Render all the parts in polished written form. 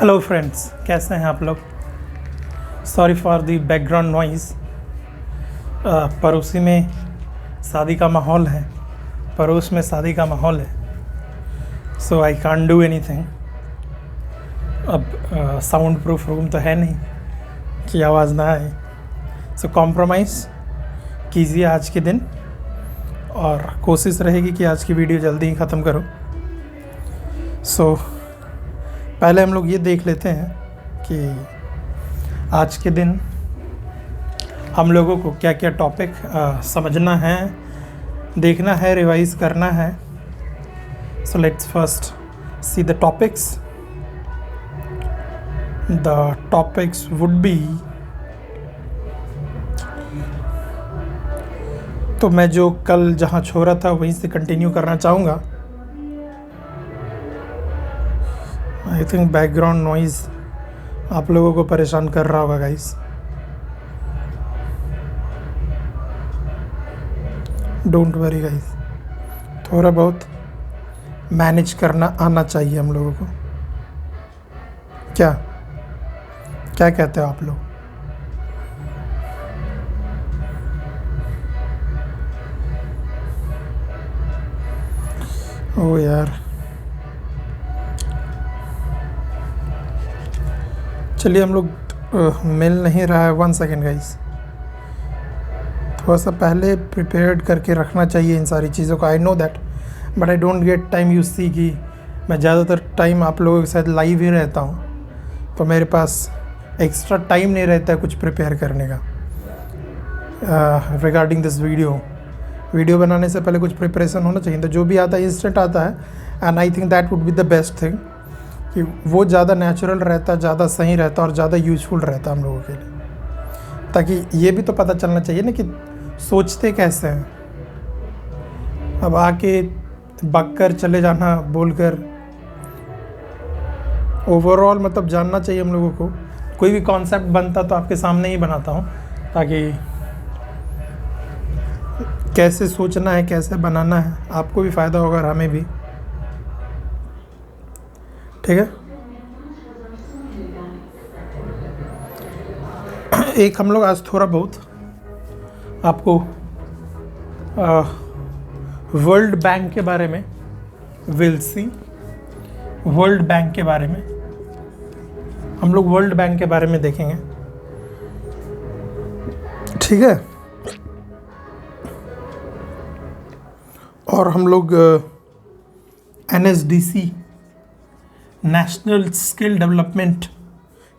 Hello friends, कैसे हैं आप लोग। Sorry for the background noise. पड़ोसी में शादी का माहौल है, पड़ोस में शादी का माहौल है, सो आई कांट डू एनीथिंग। अब साउंड प्रूफ रूम तो है नहीं कि आवाज़ ना आए, सो कॉम्प्रोमाइज़ कीजिए आज के दिन और कोशिश रहेगी कि आज की वीडियो जल्दी ही ख़त्म करो। सो पहले हम लोग ये देख लेते हैं कि आज के दिन हम लोगों को क्या क्या टॉपिक समझना है, देखना है, रिवाइज करना है। So let's first see the topics. The topics would be, तो मैं जो कल जहाँ छोड़ा था वहीं से कंटिन्यू करना चाहूँगा। आई थिंक बैकग्राउंड नॉइज़ आप लोगों को परेशान कर रहा होगा गाइस। डोंट वरी गाइस, थोड़ा बहुत मैनेज करना आना चाहिए हम लोगों को। क्या क्या कहते हो आप लोग? ओ यार, चलिए हम लोग मिल नहीं रहा है। 1 सेकेंड गाइस, थोड़ा सा पहले प्रिपेयर्ड करके रखना चाहिए इन सारी चीज़ों को। I know that, but I don't get time. You see कि मैं ज़्यादातर टाइम आप लोगों के साथ लाइव ही रहता हूँ, तो मेरे पास एक्स्ट्रा टाइम नहीं रहता है कुछ प्रिपेयर करने का। रिगार्डिंग दिस वीडियो बनाने से पहले कुछ प्रिपरेशन होना चाहिए, तो जो भी आता है इंस्टेंट आता है। And I think that would be the best thing, कि वो ज़्यादा नेचुरल रहता, ज़्यादा सही रहता और ज़्यादा यूज़फुल रहता हम लोगों के लिए। ताकि ये भी तो पता चलना चाहिए ना कि सोचते कैसे हैं। अब आके बककर चले जाना बोलकर, ओवरऑल मतलब जानना चाहिए हम लोगों को। कोई भी कॉन्सेप्ट बनता तो आपके सामने ही बनाता हूँ, ताकि कैसे सोचना है, कैसे बनाना है, आपको भी फ़ायदा होगा और हमें भी। ठीक है, एक हम लोग आज थोड़ा बहुत आपको वर्ल्ड बैंक के बारे में, विल सी वर्ल्ड बैंक के बारे में हम लोग वर्ल्ड बैंक के बारे में देखेंगे। ठीक है, और हम लोग NSDC, national skill development,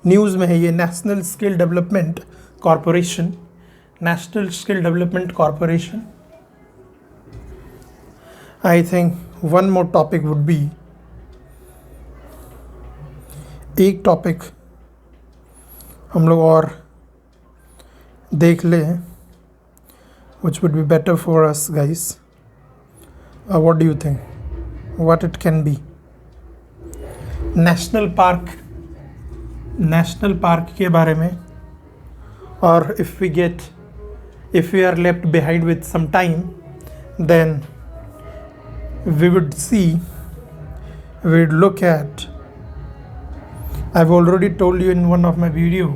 news में है ये, national skill development corporation, national skill development corporation. I think one more topic would be, एक टॉपिक हम लोग और देख लें, which would be better for us guys. What do you think? What it can be? National park के बारे में। और if we are left behind with some time, then we would look at, I have already told you in one of my video,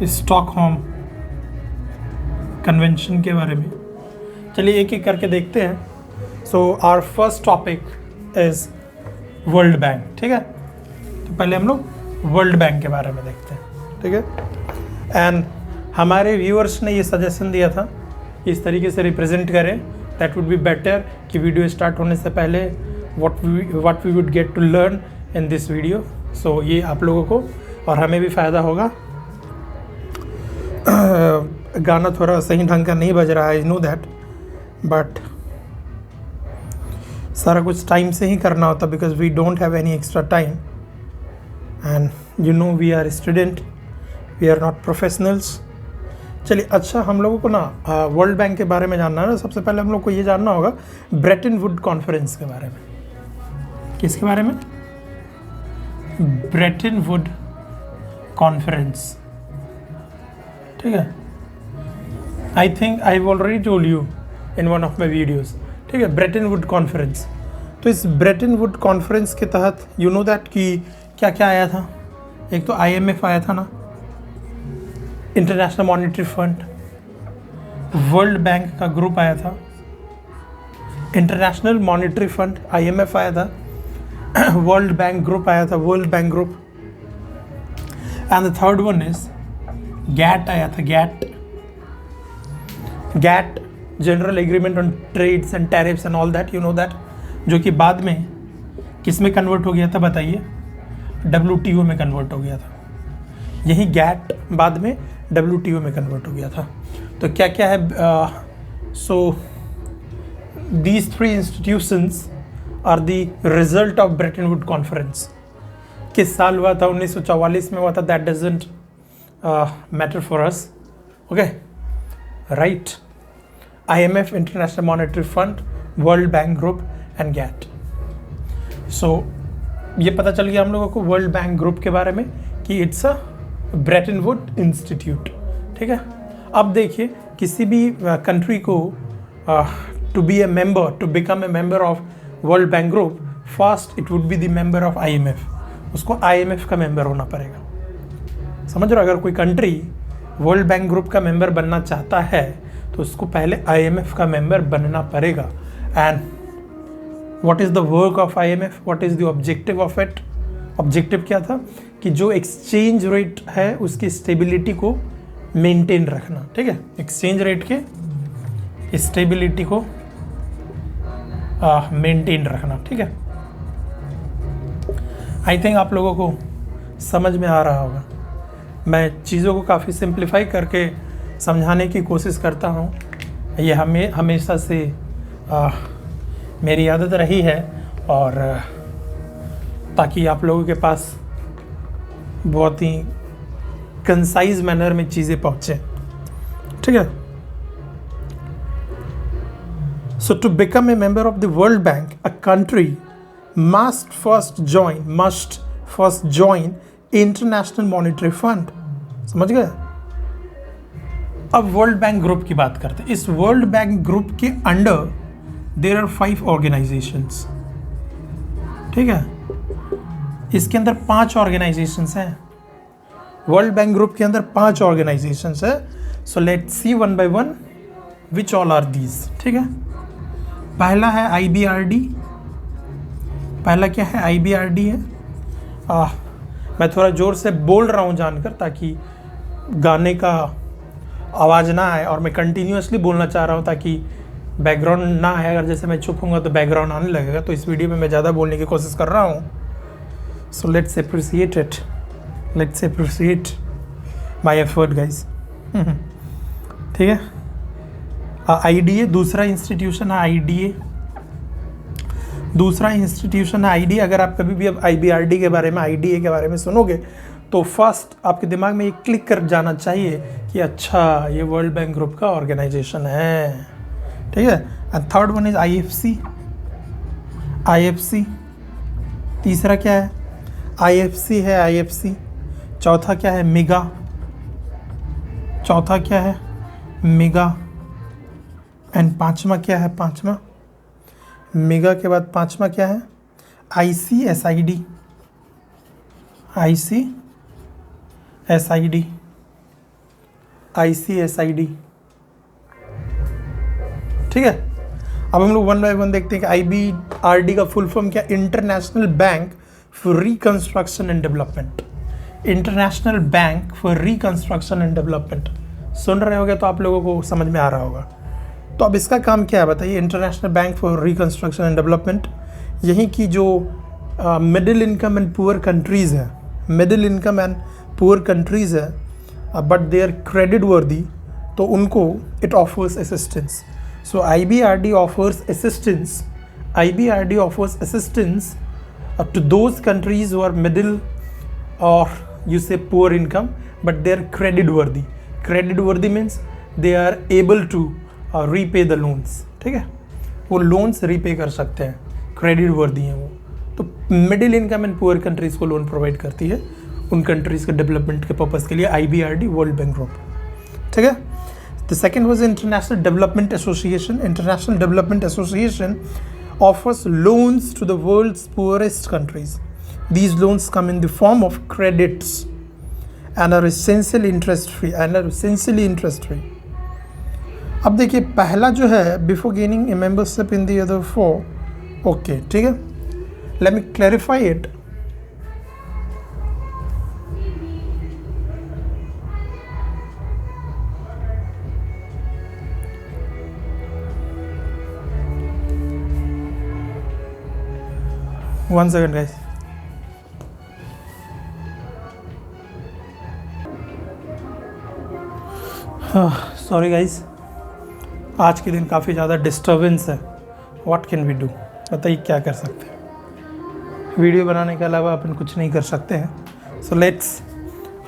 Stockholm convention के बारे में। चलिए एक एक करके देखते हैं। So our first topic is world bank. ठीक है, तो पहले हम लोग वर्ल्ड बैंक के बारे में देखते हैं। ठीक है, एंड हमारे व्यूअर्स ने ये सजेशन दिया था इस तरीके से रिप्रेजेंट करें, दैट वुड बी बेटर कि वीडियो स्टार्ट होने से पहले what we would get to learn in this video. So ये आप लोगों को और हमें भी फ़ायदा होगा। गाना थोड़ा सही ढंग का नहीं बज रहा है, आई नो दैट, बट सारा कुछ टाइम से ही करना होता, because we don't have any extra time and you know we are student, we are not professionals. चलिए, अच्छा हम लोगों को ना वर्ल्ड बैंक के बारे में जानना है ना। सबसे पहले हम लोग को ये जानना होगा ब्रेटन वुड कॉन्फ्रेंस के बारे में। किसके बारे में? Brayton Wood conference. ठीक है, I think I have already told you in one of my videos. ठीक है, ब्रेटन वुड कॉन्फ्रेंस। तो इस ब्रेटन वुड कॉन्फ्रेंस के तहत यू नो दैट कि क्या क्या आया था? एक तो IMF आया था ना, international monetary fund, world bank का ग्रुप आया था, इंटरनेशनल मॉनेटरी फंड IMF आया था, वर्ल्ड बैंक ग्रुप आया था, world bank group, and the third one is GATT आया था, GATT general agreement on trades and tariffs and all that, you know that, जो कि बाद में किस में कन्वर्ट हो गया था बताइए? WTO में कन्वर्ट हो गया था। यही GATT बाद में WTO में कन्वर्ट हो गया था। तो क्या क्या है? So these three institutions are the result of Bretton Wood conference. किस साल हुआ था? 1944 में हुआ था। That doesn't matter for us, okay, right. IMF, international monetary fund, world bank group and GATT। So ये पता चल गया हम लोगों को वर्ल्ड बैंक ग्रुप के बारे में कि it's a Bretton Wood institute, ठीक है। अब देखिए, किसी भी कंट्री को to be a member, to become a member of world bank group, first it would be the member of IMF। उसको IMF का मेंबर होना पड़ेगा, समझ रहे हो? अगर कोई कंट्री वर्ल्ड बैंक ग्रुप का मेंबर बनना चाहता है तो उसको पहले IMF का मेंबर बनना पड़ेगा। And what is the work of IMF? What is the objective of it? Objective क्या था? कि जो एक्सचेंज रेट है उसकी स्टेबिलिटी को मेंटेन रखना, ठीक है। एक्सचेंज रेट के स्टेबिलिटी को मेंटेन रखना, ठीक है। आई थिंक आप लोगों को समझ में आ रहा होगा। मैं चीज़ों को काफ़ी सिंप्लीफाई करके समझाने की कोशिश करता हूँ। ये हमेशा से मेरी आदत रही है, और ताकि आप लोगों के पास बहुत ही कंसाइज मैनर में चीज़ें पहुँचे, ठीक है। So to become a member of the World Bank, a country must first join International monetary Fund. समझ गए? अब वर्ल्ड बैंक ग्रुप की बात करते हैं। इस वर्ल्ड बैंक ग्रुप के अंडर देयर आर 5 ऑर्गेनाइजेशंस, ठीक है। इसके अंदर 5 ऑर्गेनाइजेशंस हैं। वर्ल्ड बैंक ग्रुप के अंदर 5 ऑर्गेनाइजेशंस है। So let's see one by one which all are these, ठीक है। पहला है IBRD। पहला क्या है? IBRD है। मैं थोड़ा ज़ोर से बोल रहा हूँ जानकर, ताकि गाने का आवाज़ ना आए, और मैं कंटिन्यूसली बोलना चाह रहा हूँ ताकि बैकग्राउंड ना आए। अगर जैसे मैं चुप होऊंगा तो बैकग्राउंड आने लगेगा, तो इस वीडियो में मैं ज़्यादा बोलने की कोशिश कर रहा हूँ। So let's appreciate it, let's appreciate my effort guys, ठीक है। IDA दूसरा इंस्टीट्यूशन है। IDA दूसरा इंस्टीट्यूशन है। IDA। अगर आप कभी भी अब IBRD के बारे में, IDA के बारे में सुनोगे तो फर्स्ट आपके दिमाग में ये क्लिक कर जाना चाहिए कि अच्छा, ये वर्ल्ड बैंक ग्रुप का ऑर्गेनाइजेशन है, ठीक है। And third one is IFC। IFC तीसरा क्या है? IFC है, IFC। चौथा क्या है? मेगा। चौथा क्या है? मेगा। एंड पांचवा क्या है? पांचवा मेगा के बाद पांचवा क्या है? ICSID। ICSID। ICSID, ठीक है। अब हम लोग वन बाय वन देखते हैं कि IBRD का फुल फॉर्म क्या? International Bank for Reconstruction and Development. International Bank for Reconstruction and Development. सुन रहे होगे तो आप लोगों को समझ में आ रहा होगा। तो अब इसका काम क्या है बताइए? International Bank for Reconstruction and Development, यही की जो middle income and poor countries है, middle income and poor countries है, but they are credit worthy, तो उनको it offers assistance. So IBRD offers assistance. IBRD offers assistance to those countries who are middle or you say poor income, but they are credit worthy. Credit worthy means they are able to repay the loans, ठीक है। वो loans repay कर सकते हैं, credit वर्दी हैं वो। तो middle income and poor countries को लोन प्रोवाइड करती है, उन कंट्रीज़ के डेवलपमेंट के पर्पज़ के लिए IBRD, वर्ल्ड बैंक ग्रुप, ठीक है। The second was international development association. International development association offers loans to the world's poorest countries. These loans come in the form of credits and are essentially interest free. अब देखिए पहला जो है before gaining A membership in the other four, okay ठीक है, let me clarify it. One second guys. Sorry guys, आज के दिन काफ़ी ज़्यादा डिस्टर्बेंस है. व्हाट कैन वी डू, बताइए क्या कर सकते हैं. वीडियो बनाने के अलावा अपन कुछ नहीं कर सकते हैं. So let's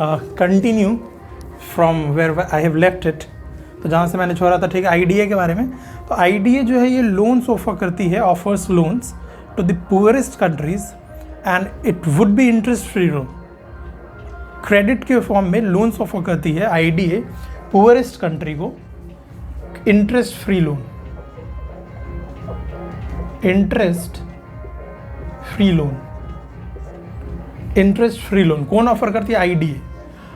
continue from where I have left it. तो जहाँ से मैंने छोड़ा था, ठीक है, आईडीए के बारे में. तो आईडीए जो है ये लोन्स ऑफर करती है, offers loans to the poorest countries and it would be interest free loan. Credit के फॉर्म में लोन्स ऑफर करती है आईडीए पुअरेस्ट कंट्री को interest free loan. Interest free loan कौन ऑफर करती है? आईडीए.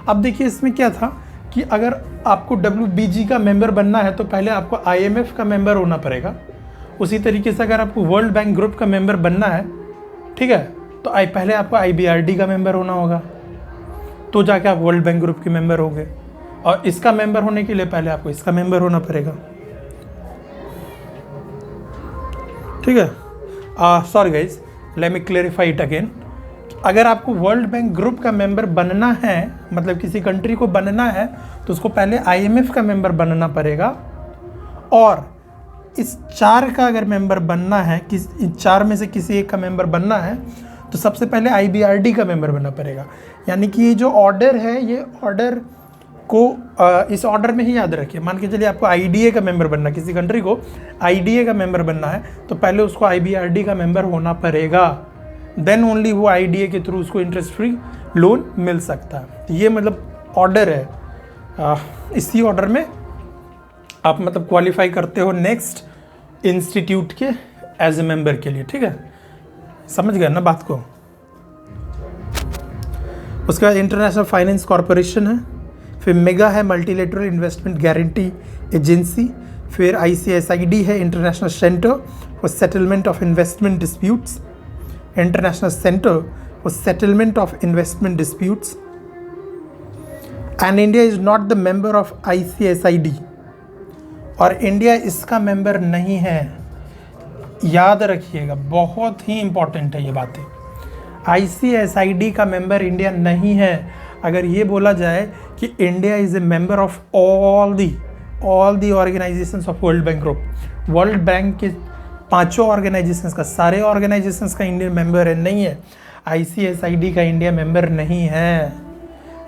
अब देखिए इसमें क्या था कि अगर आपको डब्ल्यूबीजी का मेंबर बनना है तो पहले आपको आईएमएफ का मेंबर होना पड़ेगा. उसी तरीके से अगर आपको वर्ल्ड बैंक ग्रुप का मेंबर बनना है, ठीक है, तो पहले आपको आईबीआरडी का मेंबर होना होगा, तो जाके आप वर्ल्ड बैंक ग्रुप के मेंबर होंगे. और इसका मेंबर होने के लिए पहले आपको इसका मेंबर होना पड़ेगा. ठीक है, sorry guys, let me clarify it again. अगर आपको वर्ल्ड बैंक ग्रुप का मेंबर बनना है, मतलब किसी कंट्री को बनना है, तो उसको पहले आईएमएफ का मेंबर बनना पड़ेगा. और इस 4 का अगर मेंबर बनना है, इन 4 में से किसी एक का मेंबर बनना है, तो सबसे पहले आईबीआरडी का मेंबर बनना पड़ेगा. यानी कि ये जो ऑर्डर है, ये ऑर्डर को इस ऑर्डर में ही याद रखिए. मान के चलिए आपको आईडीए का मेंबर बनना, किसी कंट्री को आईडीए का मेंबर बनना है, तो पहले उसको आईबीआरडी का मेंबर होना पड़ेगा. देन ओनली वो आईडीए के थ्रू उसको इंटरेस्ट फ्री लोन मिल सकता है. तो ये मतलब ऑर्डर है. इसी ऑर्डर में आप मतलब क्वालिफाई करते हो नेक्स्ट इंस्टीट्यूट के एज ए मेंबर के लिए. ठीक है, समझ गए ना बात को. उसके बाद इंटरनेशनल फाइनेंस कॉरपोरेशन है, फिर मेगा है मल्टीलेटरल इन्वेस्टमेंट गारंटी एजेंसी, फिर आईसीएसआईडी है International Centre for Settlement of Investment Disputes, International Centre for Settlement of Investment Disputes. And India is not the member of ICSID, और India इसका member नहीं है. याद रखिएगा, बहुत ही इंपॉर्टेंट है ये बातें. आईसीएसआईडी का मेंबर इंडिया नहीं है. अगर ये बोला जाए कि India is a member of all the organisations of world bank group, world bank के 5 ऑर्गेनाइजेशंस का, सारे ऑर्गेनाइजेशंस का इंडिया मेंबर है, नहीं है. आईसीएसआईडी का इंडिया मेंबर नहीं है.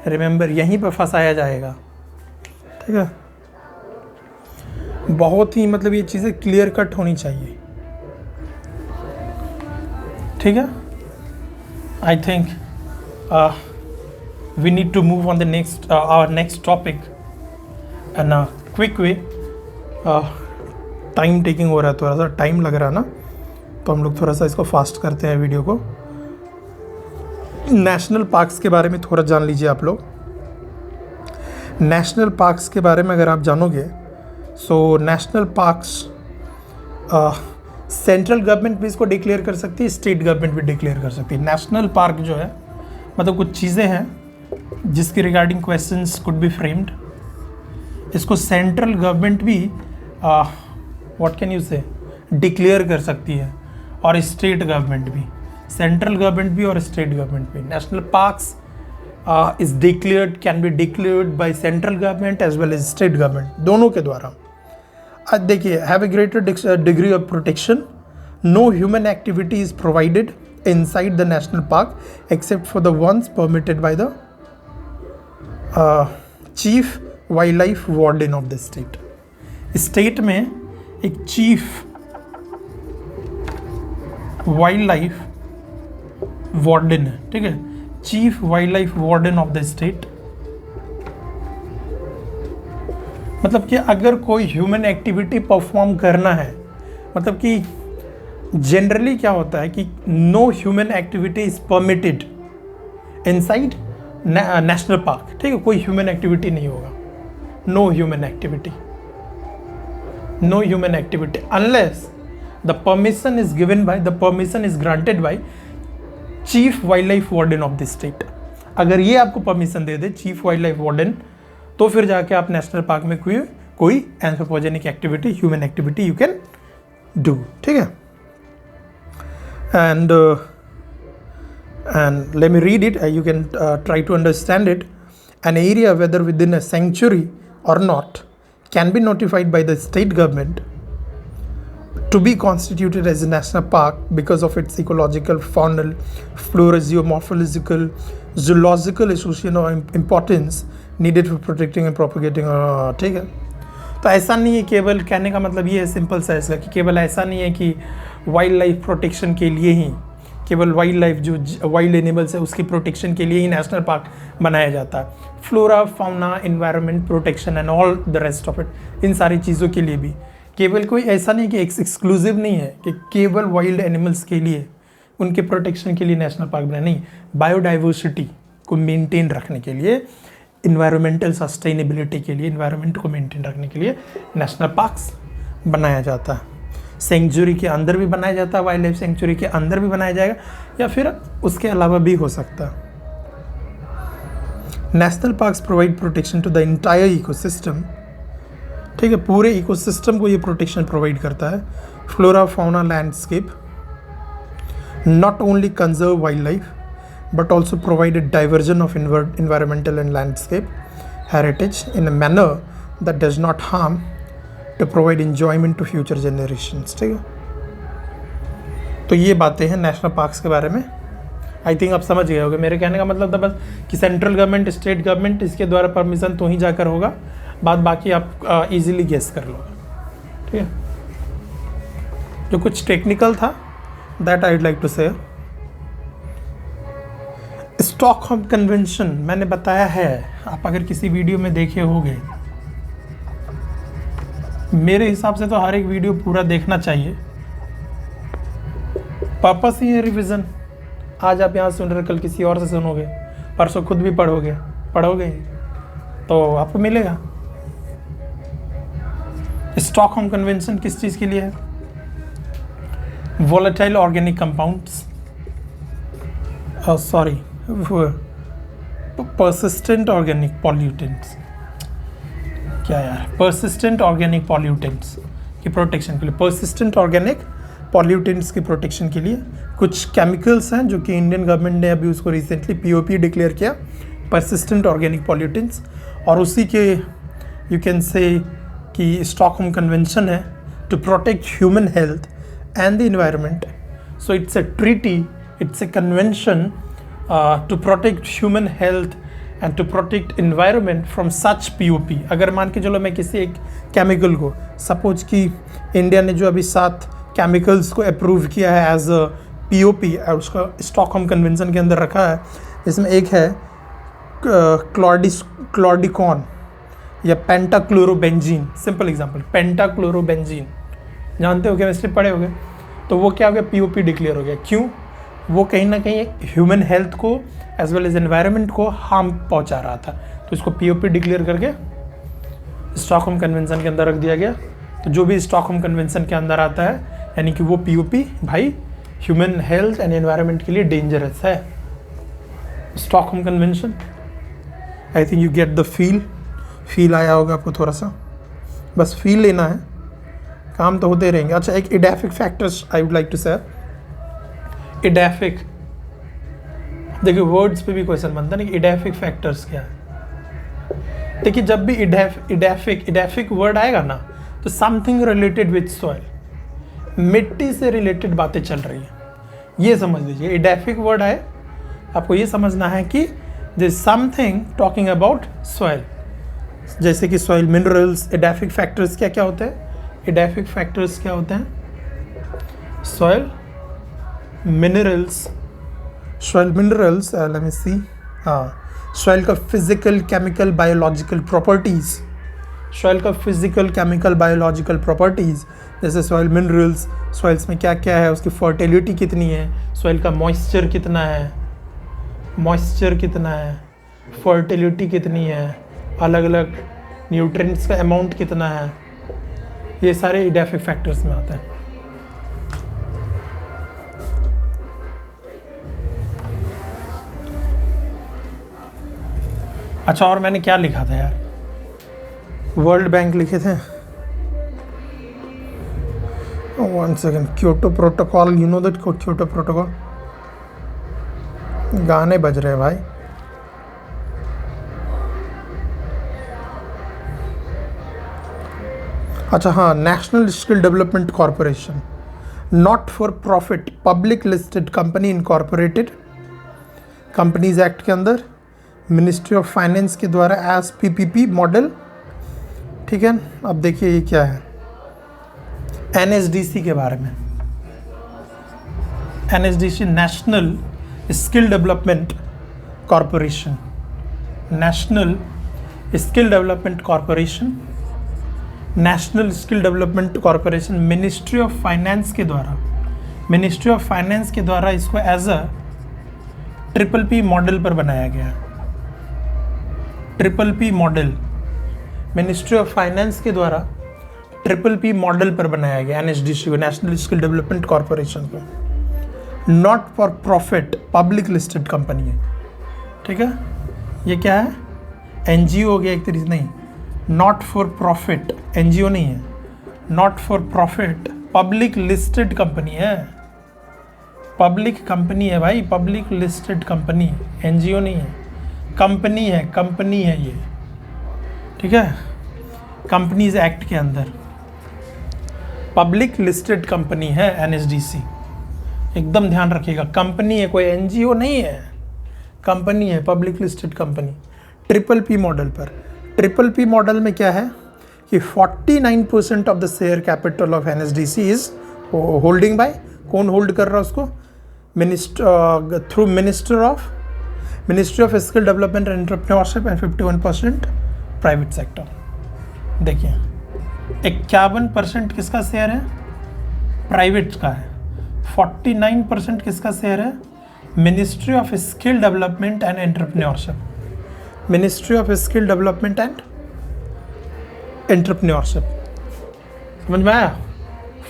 रिमेंबर, यहीं पर फंसाया जाएगा. ठीक है, बहुत ही मतलब ये चीज़ें क्लियर कट होनी चाहिए. ठीक है, I think we need to move on the next our next topic and quick way. Time taking हो रहा है, थोड़ा सा टाइम लग रहा है ना, तो हम लोग थोड़ा सा इसको फास्ट करते हैं वीडियो को. नेशनल पार्क्स के बारे में थोड़ा जान लीजिए आप लोग. नेशनल पार्क्स के बारे में अगर आप जानोगे, so national parks central government भी इसको डिक्लेयर कर सकती है, स्टेट गवर्नमेंट भी डिक्लेयर कर सकती है. नेशनल पार्क जो है मतलब कुछ चीज़ें हैं जिसके regarding questions could be framed. इसको सेंट्रल गवर्नमेंट भी what can you say declare कर सकती है, और स्टेट गवर्नमेंट भी. सेंट्रल गवर्नमेंट भी और स्टेट गवर्नमेंट भी. National parks is declared, can be declared by central government as well as state government, दोनों के द्वारा. आज देखिए, have a greater degree of protection, no human activity is provided inside the national park except for the ones permitted by the chief wildlife warden of the state. State में एक chief wild life warden है. ठीक है, chief wild life warden of the state. मतलब कि अगर कोई human activity perform करना है, मतलब कि जनरली क्या होता है कि no human activity is permitted inside national park, ठीक है, कोई ह्यूमन एक्टिविटी नहीं होगा, no human activity unless the permission is granted by chief wild life warden of the state. अगर ये आपको परमिशन दे दे चीफ वाइल्ड लाइफ वार्डन, तो फिर जाके आप नेशनल पार्क में कोई anthropogenic activity, human activity you can do, ठीक है। And let me read it, you can try to understand it. An area whether within a sanctuary और not can be notified by the state government to be constituted as a national park because of its ecological, faunal, flora-geomorphological, zoological association or importance needed for protecting and propagating, ठीक है। तो ऐसा नहीं है, केवल कहने का मतलब ये है सिंपल सा इसका कि केवल ऐसा नहीं है कि वाइल्ड लाइफ प्रोटेक्शन के लिए ही, केवल वाइल्ड लाइफ जो वाइल्ड एनिमल्स है उसकी प्रोटेक्शन के लिए ही नेशनल पार्क बनाया जाता है। Flora, fauna, environment protection and all the rest of it, इन सारी चीज़ों के लिए भी केवल कोई ऐसा नहीं कि एक्सक्लूसिव नहीं है कि केवल वाइल्ड एनिमल्स के लिए उनके प्रोटेक्शन के लिए नेशनल पार्क बनाए, नहीं, बायोडाइवर्सिटी को मेंटेन रखने के लिए, इन्वायरमेंटल सस्टेनेबिलिटी के लिए, इन्वायरमेंट को मेंटेन रखने के लिए नेशनल पार्क्स बनाया जाता है। सेंचुरी के अंदर भी बनाया जाता है, वाइल्ड लाइफ सेंचुरी के अंदर भी बनाया जाएगा, या फिर उसके अलावा भी हो सकता है। National parks provide protection to the entire ecosystem, ठीक है, पूरे इकोसिस्टम को ये प्रोटेक्शन प्रोवाइड करता है। Flora, fauna, landscape not only conserve wild life but also provide a diversion of environmental and landscape heritage in a manner that does not harm to provide enjoyment to future generations, ठीक है। तो ये बातें हैं national parks के बारे में। I think आप समझ गए होंगे। मेरे कहने का मतलब था बस कि सेंट्रल गवर्नमेंट, स्टेट गवर्नमेंट, इसके द्वारा परमिशन तो ही जाकर होगा, बाद बाकी आप इजीली गेस कर लोगे, ठीक है। जो कुछ टेक्निकल था that I would like to say. Stockholm convention मैंने बताया है, आप अगर किसी वीडियो में देखे होंगे, मेरे हिसाब से तो हर एक वीडियो पूरा देखना चाहिए। पर्पस ही है रिवीजन। आज आप यहाँ सुन रहे, कल किसी और से सुनोगे, परसों खुद भी पढ़ोगे तो आपको मिलेगा। स्टॉकहोम कन्वेंशन किस चीज़ के लिए है? Volatile organic compounds, persistent organic pollutants, क्या यार, persistent organic pollutants की प्रोटेक्शन के लिए, persistent organic pollutants की प्रोटेक्शन के लिए कुछ केमिकल्स हैं जो कि इंडियन गवर्नमेंट ने अभी उसको रिसेंटली POP डिक्लेयर किया, persistent organic pollutants, और उसी के यू कैन से कि स्टॉकहोम कन्वेंशन है to protect human health and the environment. So it's a treaty, it's a convention to protect human health and to protect environment from such POP। अगर मान के चलो मैं किसी एक केमिकल को, सपोज कि इंडिया ने जो अभी 7 केमिकल्स को अप्रूव किया है एज अ POP, उसका स्टॉकहोम कन्वेंशन के अंदर रखा है, जिसमें एक है क्लॉर्डिकॉन या पेंटाक्लोरोबेंजीन। सिंपल एग्जांपल, पेंटाक्लोरोबेंजीन जानते हो, केमिस्ट्री पढ़े होगे, तो वो क्या हो गया, POP डिक्लेयर हो गया। क्यों? वो कहीं ना कहीं ह्यूमन हेल्थ को एज वेल एज एनवायरनमेंट को हार्म पहुंचा रहा था, तो इसको POP डिक्लेयर करके स्टॉकहोम कन्वेंशन के अंदर रख दिया गया। तो जो भी स्टॉकहोम कन्वेंशन के अंदर आता है, यानी कि वो POP भाई ह्यूमन हेल्थ एंड एनवायरनमेंट के लिए डेंजरस है। Stockholm convention, I think you get the feel आया होगा आपको, थोड़ा सा बस फील लेना है, काम तो होते रहेंगे। अच्छा, एक edaphic factors I would like to say. Edaphic, देखिए वर्ड्स पे भी क्वेश्चन बनता है ना कि इडेफिक फैक्टर्स क्या है। देखिए जब भी इडेफिक वर्ड आएगा ना, तो समथिंग रिलेटेड विथ सॉइल, मिट्टी से रिलेटेड बातें चल रही हैं, ये समझ लीजिए। इडेफिक वर्ड आए, आपको ये समझना है कि this something talking about soil, जैसे कि सॉइल मिनरल्स। इडेफिक फैक्टर्स क्या क्या होते हैं? इडेफिक फैक्टर्स क्या होते हैं? सॉइल मिनरल्स, लेट मी सी, हाँ, सॉइल का physical, chemical, biological properties, soil का फिजिकल, केमिकल, बायोलॉजिकल प्रॉपर्टीज़, जैसे सॉइल मिनरल्स, सॉइल्स में क्या क्या है, उसकी फर्टिलिटी कितनी है, सॉइल का मॉइस्चर कितना है, फर्टिलिटी कितनी है, अलग अलग न्यूट्रिएंट्स का अमाउंट कितना है, ये सारे इडेफिक फैक्टर्स में आते हैं। अच्छा, और मैंने क्या लिखा था यार, वर्ल्ड बैंक लिखे थे। One second, Kyoto protocol, you know that Kyoto protocol, गाने बज रहे हैं भाई। अच्छा हाँ, national skill development corporation, not for profit public listed company incorporated, companies act के अंदर मिनिस्ट्री ऑफ फाइनेंस के द्वारा एज पीपीपी मॉडल। ठीक है, अब देखिए ये क्या है, एनएसडीसी के बारे में। NSDC national skill development corporation, national skill development corporation, national skill development corporation ministry of finance के द्वारा इसको एज अ PPP मॉडल पर बनाया गया। PPP model, ministry of finance के द्वारा PPP मॉडल पर बनाया गया एनएसडीसी को, नेशनल स्किल डेवलपमेंट कॉरपोरेशन को। Not for profit public listed company है। ठीक है, ये क्या है, एनजीओ हो गया एक तरीके से, नहीं, नॉट फॉर प्रॉफिट, एनजीओ नहीं है, not for profit public listed company है, पब्लिक कंपनी है भाई, पब्लिक लिस्टेड कंपनी, एनजीओ नहीं है, कंपनी है ये। ठीक है, कंपनीज एक्ट के अंदर पब्लिक लिस्टेड कंपनी है एनएसडीसी, एकदम ध्यान रखिएगा, कंपनी है, कोई एनजीओ नहीं है, कंपनी है, public listed company. PPP model पर, PPP मॉडल में क्या है कि 49% of the share capital of NSDC is holding bye, कौन होल्ड कर रहा है उसको, through ministry of skill development and entrepreneurship and 51% private sector. देखिए 51% किसका शेयर है, प्राइवेट का है, 49% किसका शेयर है, ministry of skill development and entrepreneurship, ministry of skill development and entrepreneurship, समझ में आया।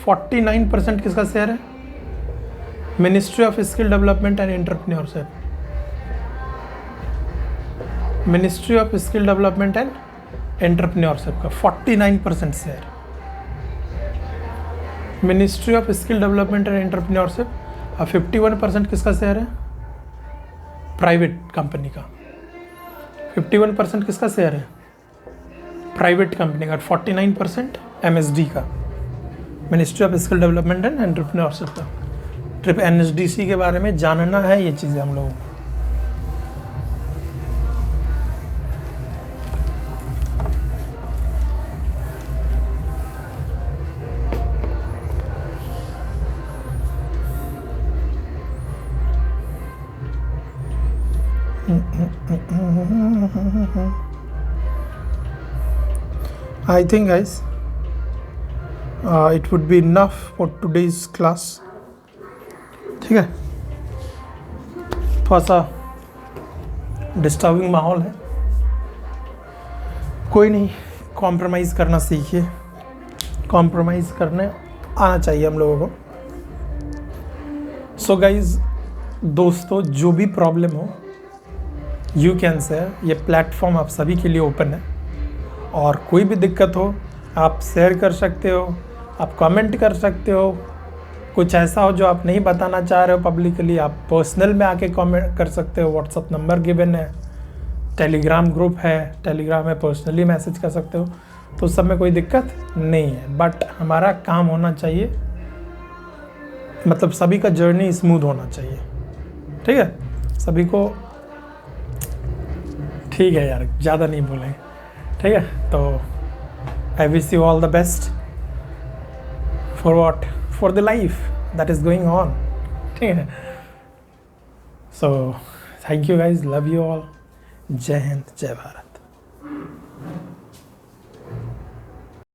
49% किसका शेयर है, ministry of skill development and entrepreneurship, ministry of skill development and entrepreneurship का 49% share, ministry of skill development and entrepreneurship. अब 51% किसका share है, private company का, 51% किसका शेयर है, प्राइवेट कंपनी का, 49% एमएसडी का, ministry of skill development and entrepreneurship का। एनएसडीसी के बारे में जानना है ये चीज़ें हम लोगों को। I think guys it would be enough for today's class। ठीक है, थोड़ा सा डिस्टर्बिंग माहौल है, कोई नहीं, कॉम्प्रोमाइज़ करना सीखिए, कॉम्प्रोमाइज़ करने आना चाहिए हम लोगों को। सो गाइज, दोस्तों, जो भी प्रॉब्लम हो यू कैन से, ये प्लेटफॉर्म आप सभी के लिए ओपन है, और कोई भी दिक्कत हो आप शेयर कर सकते हो, आप कमेंट कर सकते हो, कुछ ऐसा हो जो आप नहीं बताना चाह रहे हो पब्लिकली, आप पर्सनल में आके कमेंट कर सकते हो, व्हाट्सअप नंबर गिवन है, टेलीग्राम ग्रुप है, टेलीग्राम में पर्सनली मैसेज कर सकते हो, तो उस सब में कोई दिक्कत नहीं है। बट हमारा काम होना चाहिए, मतलब सभी का जर्नी स्मूथ होना चाहिए। ठीक है, सभी को, ठीक है यार, ज़्यादा नहीं बोलेंगे, ठीक है। तो I wish you all the best for what, for the life that is going on, ठीक है। So thank you guys, love you all, जय हिंद, जय भारत।